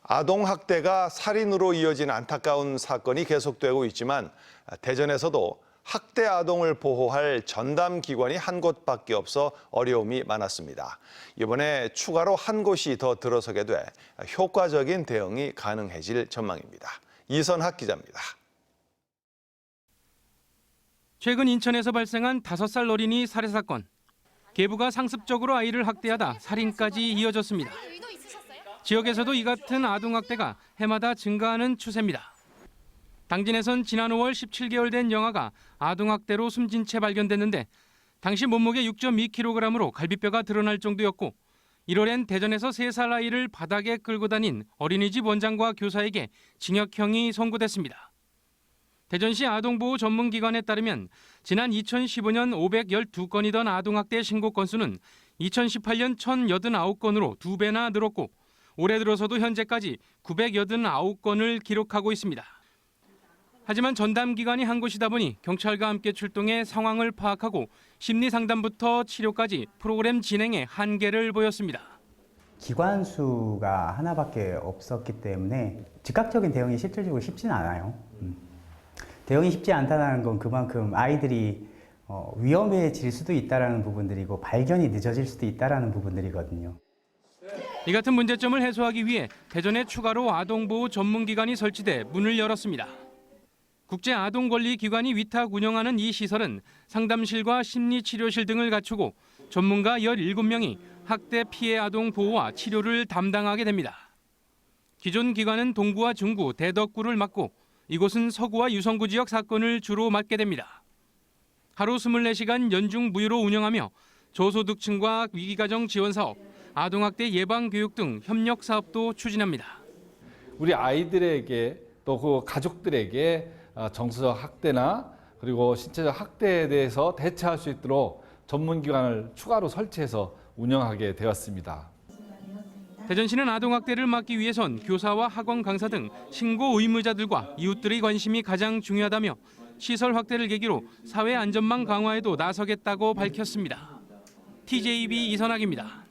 아동학대가 살인으로 이어진 안타까운 사건이 계속되고 있지만 대전에서도 학대 아동을 보호할 전담기관이 한 곳밖에 없어 어려움이 많았습니다. 이번에 추가로 한 곳이 더 들어서게 돼 효과적인 대응이 가능해질 전망입니다. 이선학 기자입니다. 최근 인천에서 발생한 5살 어린이 살해 사건. 계부가 상습적으로 아이를 학대하다 살인까지 이어졌습니다. 지역에서도 이 같은 아동학대가 해마다 증가하는 추세입니다. 당진에선 지난 5월 17개월 된 영아가 아동학대로 숨진 채 발견됐는데 당시 몸무게 6.2kg으로 갈비뼈가 드러날 정도였고 1월엔 대전에서 3살 아이를 바닥에 끌고 다닌 어린이집 원장과 교사에게 징역형이 선고됐습니다. 대전시 아동보호 전문기관에 따르면 지난 2015년 512건이던 아동학대 신고 건수는 2018년 1,089건으로 2배나 늘었고 올해 들어서도 현재까지 989건을 기록하고 있습니다. 하지만 전담기관이 한 곳이다 보니 경찰과 함께 출동해 상황을 파악하고 심리상담부터 치료까지 프로그램 진행에 한계를 보였습니다. 기관 수가 하나밖에 없었기 때문에 즉각적인 대응이 실질적으로 쉽지는 않아요. 대응이 쉽지 않다는 건 그만큼 아이들이 위험해질 수도 있다는 부분들이고 발견이 늦어질 수도 있다는 부분들이거든요. 이 같은 문제점을 해소하기 위해 대전에 추가로 아동보호 전문기관이 설치돼 문을 열었습니다. 국제아동권리기관이 위탁 운영하는 이 시설은 상담실과 심리치료실 등을 갖추고 전문가 17명이 학대 피해 아동 보호와 치료를 담당하게 됩니다. 기존 기관은 동구와 중구, 대덕구를 맡고 이곳은 서구와 유성구 지역 사건을 주로 맡게 됩니다. 하루 24시간 연중 무휴로 운영하며 저소득층과 위기가정 지원 사업, 아동학대 예방 교육 등 협력 사업도 추진합니다. 우리 아이들에게 또 그 가족들에게 정서적 학대나 그리고 신체적 학대에 대해서 대처할 수 있도록 전문기관을 추가로 설치해서 운영하게 되었습니다. 대전시는 아동학대를 막기 위해선 교사와 학원 강사 등 신고 의무자들과 이웃들의 관심이 가장 중요하다며 시설 확대를 계기로 사회 안전망 강화에도 나서겠다고 밝혔습니다. TJB 이선학입니다.